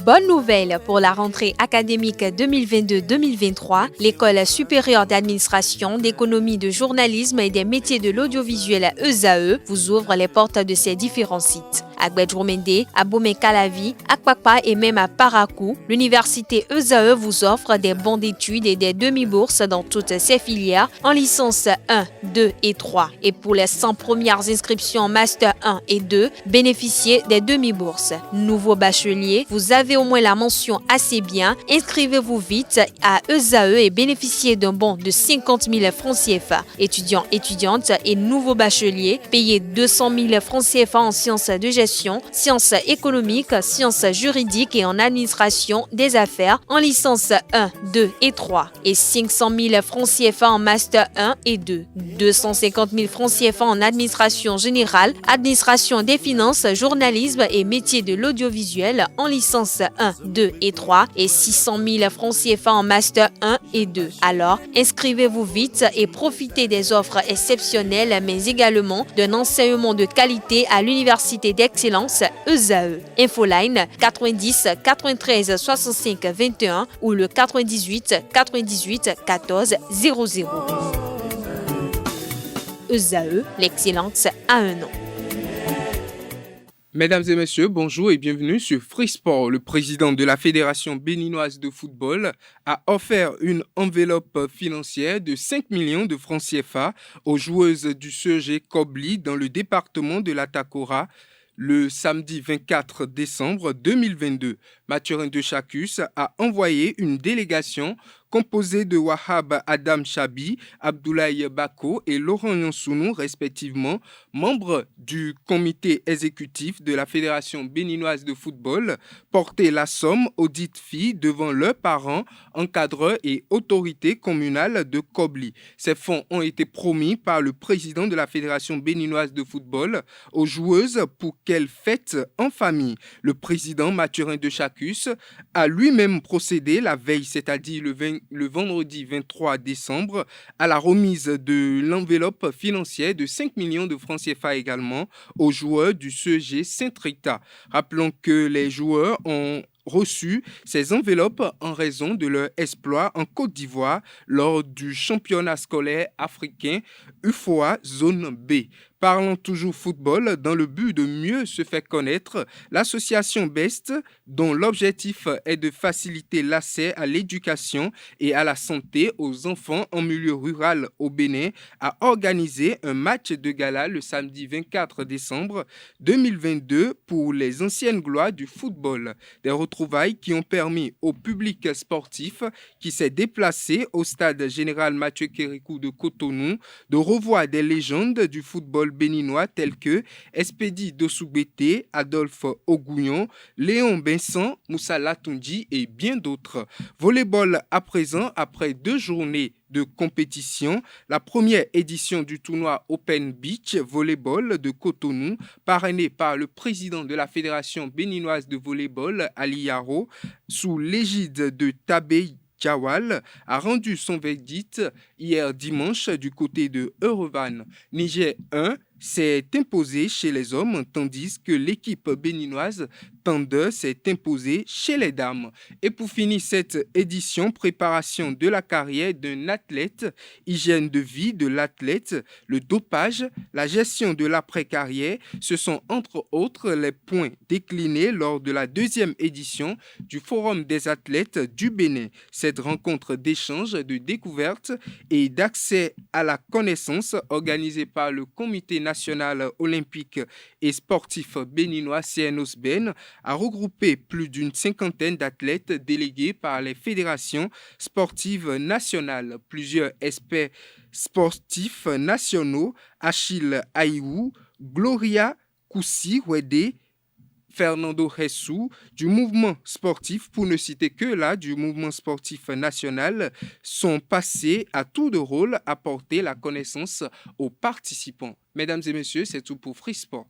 Bonne nouvelle pour la rentrée académique 2022-2023, l'École supérieure d'administration, d'économie, de journalisme et des métiers de l'audiovisuel ESAE vous ouvre les portes de ses différents sites. À Gbedjourmende, à Bomé-Calavi, à Kpakpa et même à Parakou, l'université ESAE vous offre des bons d'études et des demi-bourses dans toutes ses filières en licence 1, 2 et 3. Et pour les 100 premières inscriptions en master 1 et 2, bénéficiez des demi-bourses. Nouveau bachelier, vous avez au moins la mention assez bien, inscrivez-vous vite à ESAE et bénéficiez d'un bon de 50 000 francs CFA. Étudiants, étudiantes et nouveaux bacheliers, payez 200 000 francs CFA en sciences de gestion, sciences économiques, sciences juridiques et en administration des affaires en licence 1, 2 et 3 et 500 000 francs CFA en master 1 et 2, 250 000 francs CFA en administration générale, administration des finances, journalisme et métiers de l'audiovisuel en licence 1, 2 et 3 et 600 000 francs CFA en master 1 et 2. Alors, inscrivez-vous vite et profitez des offres exceptionnelles mais également d'un enseignement de qualité à l'université d'excellence ESAE. Infoline 90 93 65 21 ou le 98 98 14 00. ESAE, l'excellence à un nom. Mesdames et messieurs, bonjour et bienvenue sur Free Sport. Le président de la Fédération béninoise de football a offert une enveloppe financière de 5 millions de francs CFA aux joueuses du CEG Kobli dans le département de la Takora le samedi 24 décembre 2022. Mathurin de Chacus a envoyé une délégation composée de Wahab Adam Chabi, Abdoulaye Bako et Laurent Yonsounou, respectivement, membres du comité exécutif de la Fédération béninoise de football, porter la somme aux dites filles devant leurs parents, encadreurs et autorités communales de Kobli. Ces fonds ont été promis par le président de la Fédération béninoise de football aux joueuses pour qu'elles fêtent en famille. Le président Mathurin de Chacus a lui-même procédé la veille, c'est-à-dire le vendredi 23 décembre, à la remise de l'enveloppe financière de 5 millions de francs CFA également aux joueurs du CEG Saint-Rita. Rappelons que les joueurs ont reçu ces enveloppes en raison de leur exploit en Côte d'Ivoire lors du championnat scolaire africain UFOA Zone B. Parlons toujours football, dans le but de mieux se faire connaître, l'association BEST, dont l'objectif est de faciliter l'accès à l'éducation et à la santé aux enfants en milieu rural au Bénin, a organisé un match de gala le samedi 24 décembre 2022 pour les anciennes gloires du football. Des retrouvailles qui ont permis au public sportif qui s'est déplacé au stade général Mathieu Kérékou de Cotonou de revoir des légendes du football béninois tels que Espedi Dossougbete, Adolphe Ogouillon, Léon Benson, Moussa Latoundji et bien d'autres. Volleyball à présent, après 2 journées de compétition, la première édition du tournoi Open Beach Volleyball de Cotonou, parrainé par le président de la Fédération béninoise de volleyball, Ali Yaro, sous l'égide de Tabé Jawal, a rendu son verdict hier dimanche du côté de Erevan. Niger 1 s'est imposé chez les hommes, tandis que l'équipe béninoise Thunder s'est imposée chez les dames. Et pour finir cette édition, préparation de la carrière d'un athlète, hygiène de vie de l'athlète, le dopage, la gestion de l'après-carrière, ce sont entre autres les points déclinés lors de la 2e édition du Forum des athlètes du Bénin. Cette rencontre d'échange, de découverte et d'accès à la connaissance organisée par le Comité national olympique et sportif béninois CNOSBEN a regroupé plus d'une 50aine d'athlètes délégués par les fédérations sportives nationales. Plusieurs experts sportifs nationaux, Achille Aïou, Gloria Koussi-Wede, Fernando Hessou, du mouvement sportif, pour ne citer que là, du mouvement sportif national, sont passés à tour de rôle à porter la connaissance aux participants. Mesdames et messieurs, c'est tout pour Free Sport.